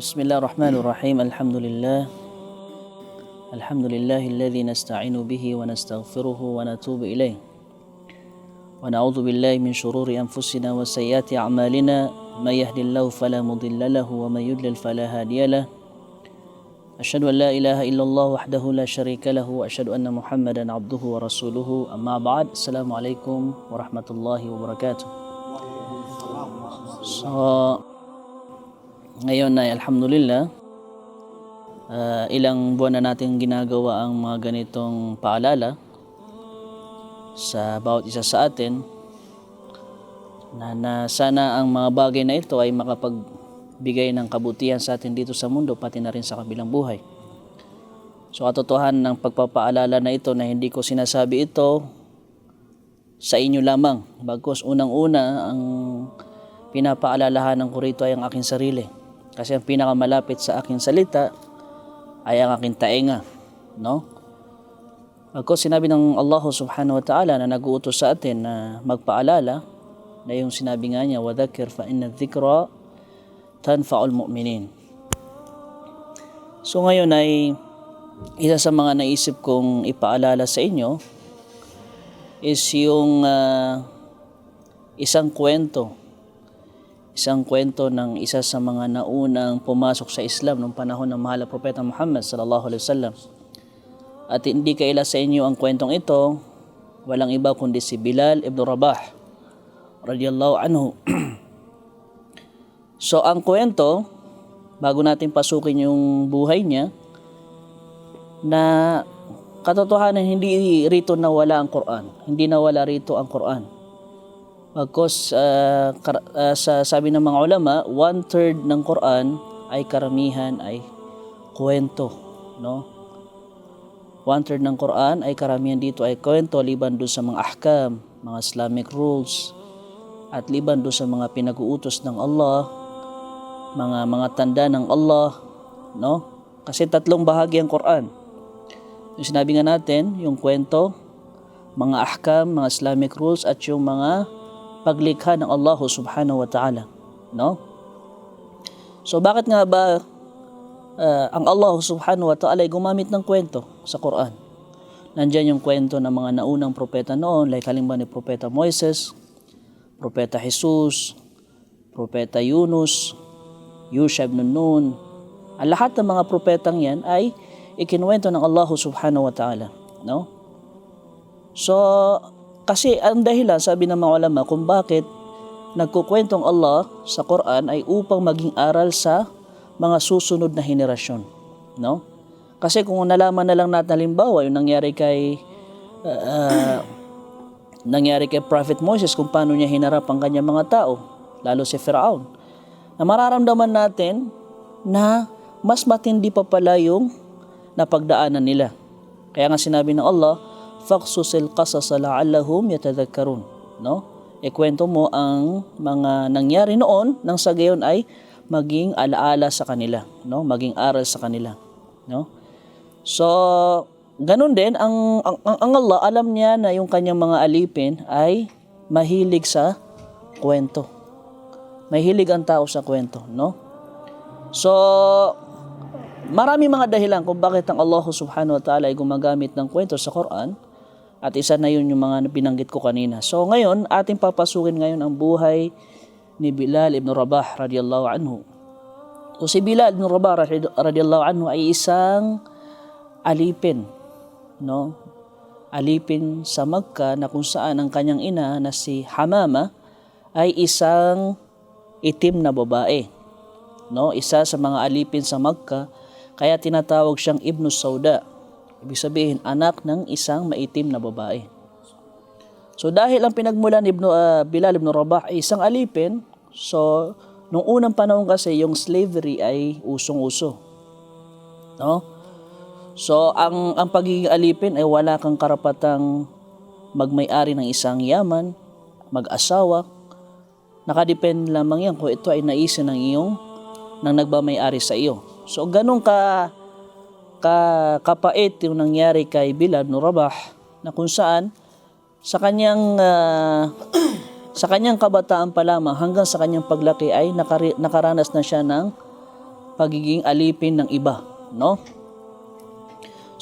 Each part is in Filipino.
بسم الله الرحمن الرحيم الحمد لله الذي نستعين به ونستغفره ونتوب إليه ونعوذ بالله من شرور أنفسنا وسيئات أعمالنا من يهد الله فلا مضل له ومن يضلل فلا هادي له أشهد أن لا إله إلا الله وحده لا شريك له وأشهد أن محمدا عبده ورسوله أما بعد السلام عليكم ورحمة الله وبركاته. Ngayon ay alhamdulillah, ilang buwan na natin ginagawa ang mga ganitong paalala sa bawat isa sa atin na sana ang mga bagay na ito ay makapagbigay ng kabutihan sa atin dito sa mundo pati na rin sa kabilang buhay. So katotohanan ng pagpapaalala na ito na hindi ko sinasabi ito sa inyo lamang, bagkus unang-una ang pinapaalalahanan ko rito ay ang aking sarili. Kasi ang pinakamalapit sa aking salita ay ang aking tainga, no? Ako sinabi ng Allah subhanahu wa ta'ala na nag-uutos sa atin na magpaalala, na yung sinabi nga niya, وَذَكِّرْ فَإِنَّ الذِّكْرَ تَنْفَعُ الْمُؤْمِنِينَ. So ngayon ay isa sa mga naisip kong ipaalala sa inyo is yung isang kwento ng isa sa mga naunang pumasok sa Islam noong panahon ng mahal na Propeta Muhammad sallallahu alaihi wasallam. At hindi kaila sa inyo ang kwentong ito, walang iba kundi si Bilal ibn Rabah radiyallahu anhu. So ang kwento, bago natin pasukin yung buhay niya, na katotohanan hindi rito nawala ang Quran. Hindi nawala rito ang Quran. Bagkus sa sabi ng mga ulama, 1/3 ng Quran ay karamihan ay kwento, no? 1/3 ng Quran ay karamihan dito ay kwento, liban doon sa mga ahkam, mga Islamic rules, at liban doon sa mga pinag-uutos ng Allah, mga tanda ng Allah, no? Kasi tatlong bahagi ang Quran. Yung sinabi nga natin, yung kwento, mga ahkam, mga Islamic rules, at yung mga paglikha ng Allah subhanahu wa ta'ala, no? So bakit nga ba ang Allah subhanahu wa ta'ala ay gumamit ng kwento sa Quran? Nandiyan yung kwento ng mga naunang propeta noon, like halimbawa ni Propeta Moises, Propeta Jesus, Propeta Yunus, Yusha ibn Nun. Ang lahat ng mga propetang yan ay ikinuwento ng Allah subhanahu wa ta'ala, no? So kasi ang dahilan, sabi ng mga ulama, kung bakit nagkukwentong Allah sa Quran ay upang maging aral sa mga susunod na henerasyon, no? Kasi kung nalaman na lang natin halimbawa yung nangyari kay Prophet Moses, kung paano niya hinarap ang kanyang mga tao, lalo si Firaun, na mararamdaman natin na mas matindi pa pala yung napagdaanan nila. Kaya nga sinabi ng Allah, faqsusil qasasa la'allahum yatadhakkarun, no? Ikwento mo ang mga nangyari noon nang sa gayon ay maging alaala sa kanila, no? Maging aral sa kanila, no? So ganun din ang Allah, alam niya na yung kanyang mga alipin ay mahilig sa kwento. Mahilig ang tao sa kwento, no? So marami mga dahilan kung bakit ang Allah subhanahu wa ta'ala ay gumagamit ng kwento sa Quran. At isa na yun yung mga binanggit ko kanina. So ngayon, ating papasukin ngayon ang buhay ni Bilal ibn Rabah radiyallahu anhu. So si Bilal ibn Rabah radiyallahu anhu ay isang alipin, no? Alipin sa Makkah na kung saan ang kanyang ina na si Hamama ay isang itim na babae, no? Isa sa mga alipin sa Makkah, kaya tinatawag siyang Ibn Sauda. Ibig sabihin, anak ng isang maitim na babae. So dahil ang pinagmulan ni Bilal ibn Rabah ay isang alipin, so nung unang panahon kasi yung slavery ay usong-uso, no? So ang pagiging alipin ay wala kang karapatang magmay-ari ng isang yaman, mag-asawa. Nakadepende lamang yan kung ito ay naisin ng nagmamay-ari sa iyo. So ganun kapait yung nangyari kay Bilal ibn Rabah, na kung saan sa kanyang kabataan pa lamang hanggang sa kanyang paglaki ay nakaranas na siya ng pagiging alipin ng iba, no?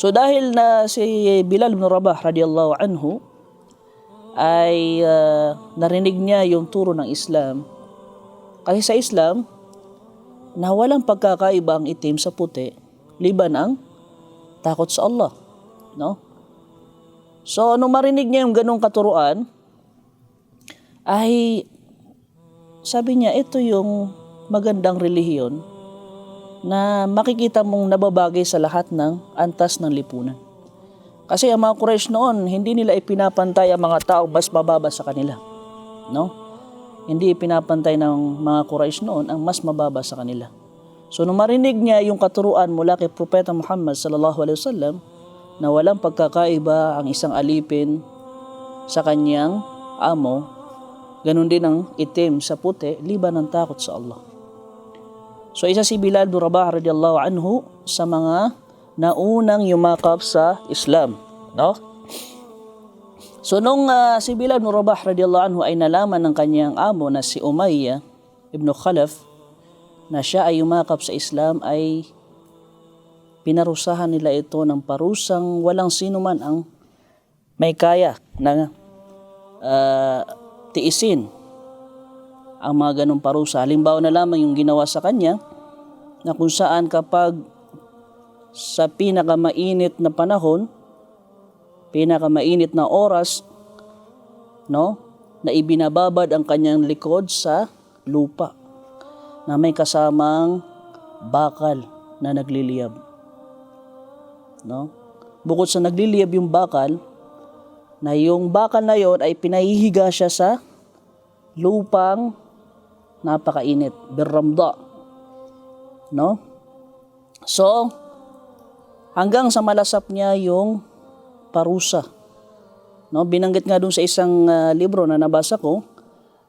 So dahil na si Bilal ibn Rabah radiyallahu anhu ay narinig niya yung turo ng Islam. Kasi sa Islam, na walang pagkakaiba ang itim sa puti, liban ang takot sa Allah, no? So nung marinig niya yung ganong katuruan, ay sabi niya, ito yung magandang relihiyon na makikita mong nababagay sa lahat ng antas ng lipunan. Kasi ang mga Quraysh noon, hindi nila ipinapantay ang mga tao mas mababa sa kanila, no? Hindi ipinapantay ng mga Quraysh noon ang mas mababa sa kanila. So nung marinig niya yung katuruan mula kay Propeta Muhammad sallallahu alaihi wasallam na walang pagkakaiba ang isang alipin sa kanyang amo, ganun din ang itim sa puti, liban ng takot sa Allah. So isa si Bilal bin Rabah radiyallahu anhu sa mga naunang yumakap sa Islam, no? So nung si Bilal bin Rabah radiyallahu anhu ay nalaman ng kanyang amo na si Umayyah ibn Khalaf na siya ay yumakap sa Islam, ay pinarusahan nila ito ng parusang walang sino man ang may kaya na tiisin ang mga ganong parusa. Halimbawa na lamang yung ginawa sa kanya, na kung saan kapag sa pinakamainit na panahon, pinakamainit na oras, no, na ibinababad ang kanyang likod sa lupa na may kasamang bakal na nagliliyab, no? Bukod sa nagliliyab yung bakal na yon ay pinahihiga siya sa lupang napakainit, birramda, no? So hanggang sa malasap niya yung parusa, no? Binanggit nga dun sa isang libro na nabasa ko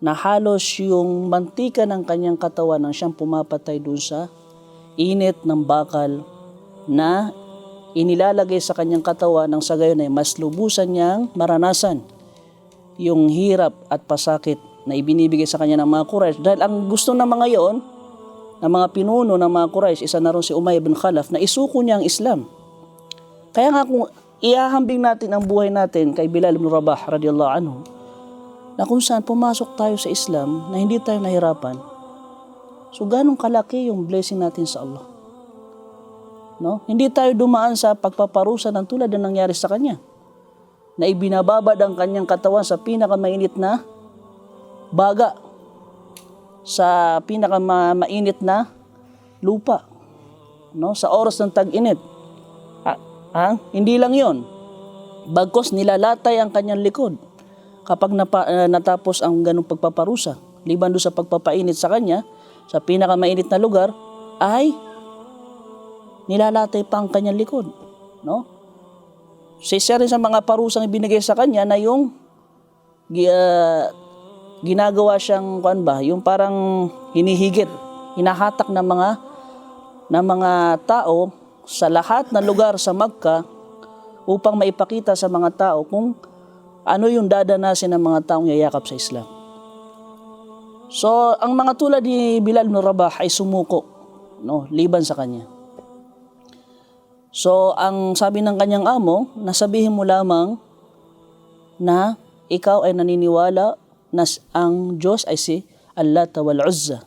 na halos yung mantika ng kanyang katawan ang siyang pumapatay dun sa init ng bakal na inilalagay sa kanyang katawan, nang sa gayon ay mas lubusan niyang maranasan yung hirap at pasakit na ibinibigay sa kanya ng mga Quraysh. Dahil ang gusto ng mga yon, ng mga pinuno ng mga Quraysh, isa na rin si Umayyah bin Khalaf, na isuko niya ang Islam. Kaya nga kung ihahambing natin ang buhay natin kay Bilal bin Rabah radiyallahu anhu, na kung saan pumasok tayo sa Islam na hindi tayo nahirapan, so ganong kalaki yung blessing natin sa Allah, no? Hindi tayo dumaan sa pagpaparusa ng tulad na nangyari sa kanya, na ibinababad ang kanyang katawan sa pinakamainit na baga, sa pinakamainit na lupa, no? Sa oras ng tag-init. Hindi lang yon, bagkos nilalatay ang kanyang likod kapag natapos ang ganung pagpaparusa. Liban doon sa pagpapainit sa kanya sa pinakamainit na lugar, ay nilalatay pa ang kanyang likod, no? Isa rin sa mga parusang ibinigay sa kanya na yung ginagawa siyang yung parang hinihigit, hinahatak ng mga tao sa lahat ng lugar sa Makkah upang maipakita sa mga tao kung ano yung dadanasin ng mga taong yayakap sa Islam. So, ang mga tulad ni Bilal bin Rabah ay sumuko, no, liban sa kanya. So, ang sabi ng kanyang amo, nasabihin mo lamang na ikaw ay naniniwala na ang Diyos ay si Allat wal Uzza.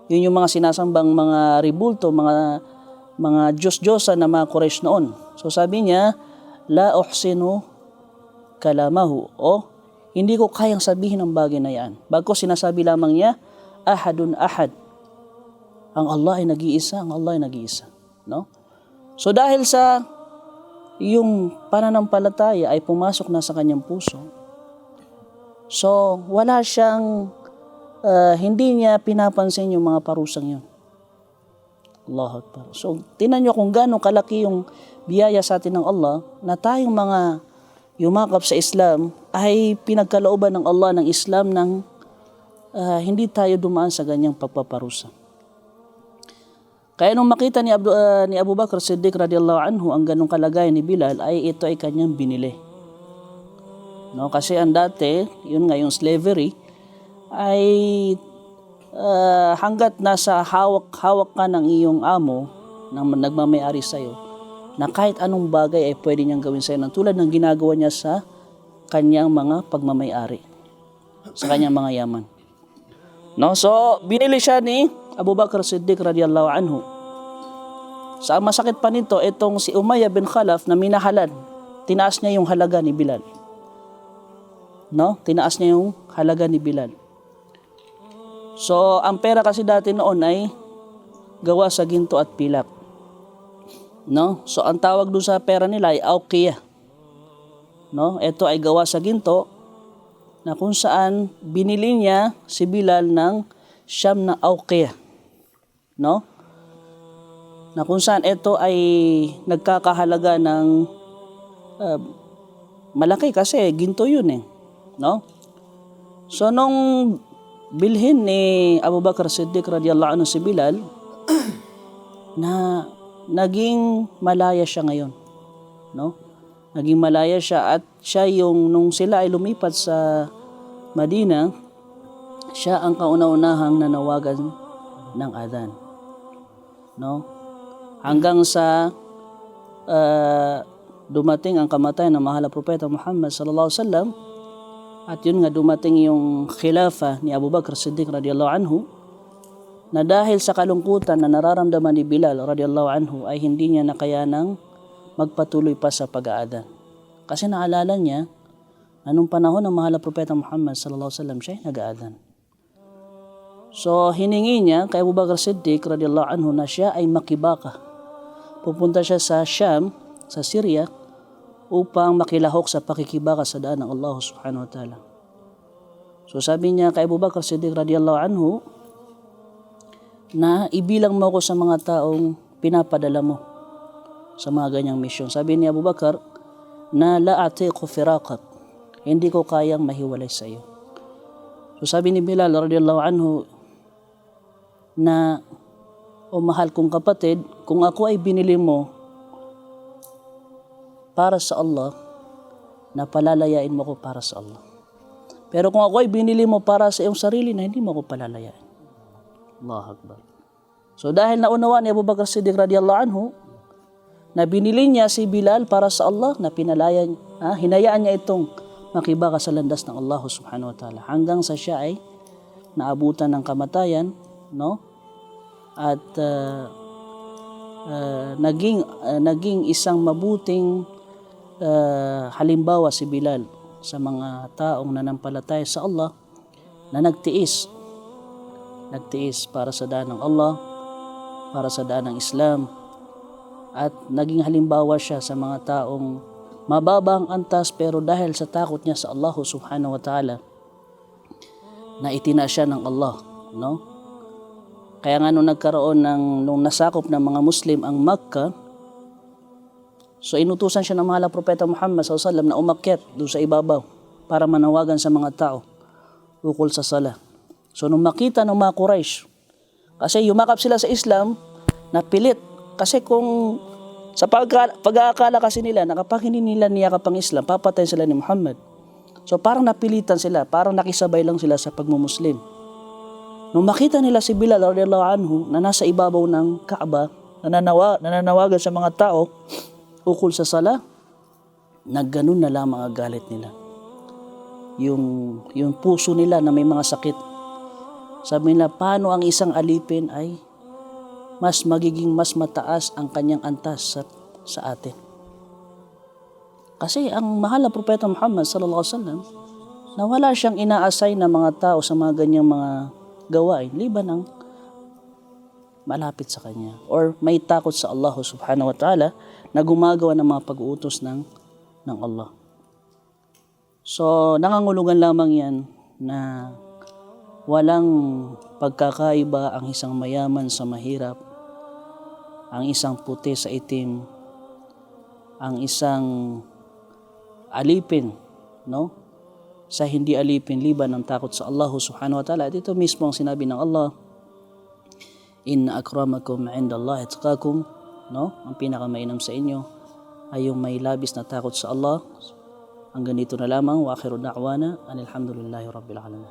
Yun yung mga sinasambang mga ribulto, mga Diyos-Diyosa na mga Quraysh noon. So sabi niya, la uhsinu kalamahu, o hindi ko kayang sabihin ang bagay na yan. Bagko sinasabi lamang niya, ahadun ahad. Ang Allah ay nag-iisa, ang Allah ay nag-iisa, no? So dahil sa yung pananampalataya ay pumasok na sa kanyang puso, so wala siyang hindi niya pinapansin yung mga parusang yun. Allahu Akbar. So tingnan niyo kung gaano kalaki yung biyaya sa atin ng Allah na tayong mga yumakap sa Islam ay pinagkalooban ng Allah ng Islam ng hindi tayo dumaan sa ganyang pagpaparusa. Kaya nung makita ni Abu Bakr Siddiq radiyallahu anhu ang ganong kalagayan ni Bilal, ay ito ay kanyang binili. No, kasi ang dati, yun nga yung slavery, ay hanggat nasa hawak ka ng iyong amo na nagmamayari sa'yo, na kahit anong bagay ay pwede niyang gawin sa'yo, tulad ng ginagawa niya sa kanyang mga pagmamayari, sa kanyang mga yaman. No? So, binili siya ni Abu Bakr Siddiq radiyallahu anhu. Sa masakit pa nito, itong si Umayyah bin Khalaf na minahalan, tinaas niya yung halaga ni Bilal. No? Tinaas niya yung halaga ni Bilal. So, ang pera kasi dati noon ay gawa sa ginto at pilak. No? So, ang tawag doon sa pera nila ay auqiyah. No? Ito ay gawa sa ginto na kung saan binili niya si Bilal ng siyam na auqiyah. No? Na kung saan ito ay nagkakahalaga ng malaki kasi ginto yun eh. No? So, nung bilhin ni Abu Bakr Siddiq radiyallahu anhu si Bilal, na naging malaya siya ngayon. No? Naging malaya siya at siya yung nung sila ay lumipat sa Madina, siya ang kauna-unahang nanawagan ng adhan. No? Hanggang sa dumating ang kamatayan ng mahal na propeta Muhammad sallallahu alaihi wasallam, at yun nga dumating yung khilafa ni Abu Bakr Siddiq radiyallahu anhu, na dahil sa kalungkutan na nararamdaman ni Bilal radiyallahu anhu ay hindi niya nakayanang magpatuloy pa sa pag-aadan. Kasi naalala niya na nung panahon ng mahal na propeta Muhammad sallallahu alaihi wasallam siya ay nag-aadan. So hiningi niya kay Abu Bakr Siddiq radiyallahu anhu na siya ay makibaka. Pupunta siya sa Sham, sa Syria, upang makilahok sa pakikibaka sa daan ng Allah subhanahu wa ta'ala. So sabi niya kay Abu Bakr Siddiq radiyallahu anhu na ibilang mo ako sa mga taong pinapadala mo sa mga ganyang misyon. Sabi ni Abu Bakr na la atiqu firaqak, hindi ko kayang mahiwalay sa iyo. So sabi ni Bilal radiyallahu anhu na, o mahal kong kapatid, kung ako ay binili mo para sa Allah, na palalayain mo ko para sa Allah. Pero kung ako ay binili mo para sa iyong sarili, na hindi mo ko palalayain. Allahu Akbar. So dahil naunawa ni Abu Bakr Siddiq radiyallahu anhu na binili niya si Bilal para sa Allah, na hinayaan niya itong makibaka sa landas ng Allah subhanahu wa ta'ala hanggang sa siya ay naabutan ng kamatayan, no? At naging isang mabuting halimbawa si Bilal sa mga taong nanampalataya sa Allah, na nagtiis para sa daan ng Allah, para sa daan ng Islam, at naging halimbawa siya sa mga taong mababang antas pero dahil sa takot niya sa Allah subhanahu wa ta'ala na itina siya ng Allah, no? Kaya nga nung nagkaroon nung nasakop ng mga Muslim ang Makkah, so inutusan siya ng mahal na propeta Muhammad sallallahu alaihi wasallam na umakyat doon sa ibabaw para manawagan sa mga tao ukol sa sala. So nung makita ng mga Quraysh, kasi yumakap sila sa Islam na pilit, kasi kung sa pag-aakala kasi nila na kapag hindi nila niyakap ang Islam, papatayin sila ni Muhammad. So parang napilitan sila, parang nakisabay lang sila sa pagmumuslim. Nung makita nila si Bilal radhiyallahu anhu na nasa ibabaw ng Kaaba, nananawagan sa mga tao ukol sa sala, nagganon na lamang ang galit nila. Yung puso nila na may mga sakit. Sabi nila, paano ang isang alipin ay mas mataas ang kanyang antas sa atin? Kasi ang mahal na propeta Muhammad sallallahu alaihi wasallam, na wala siyang ina-assign na mga tao sa mga ganyang mga gawain liban ng malapit sa kanya or may takot sa Allah subhanahu wa ta'ala na gumagawa ng mga pag-uutos ng Allah. So nangangulugan lamang yan na walang pagkakaiba ang isang mayaman sa mahirap, ang isang puti sa itim, ang isang alipin, no? Sa hindi alipin liban ng takot sa Allah subhanahu wa ta'ala. At ito mismo ang sinabi ng Allah, inna akramakum indallahi atqakum, no? Ang pinakamainam sa inyo ay yung may labis na takot sa Allah. Hanggang dito na lamang, wa akhiru da'wana alhamdulillahi rabbil alamin.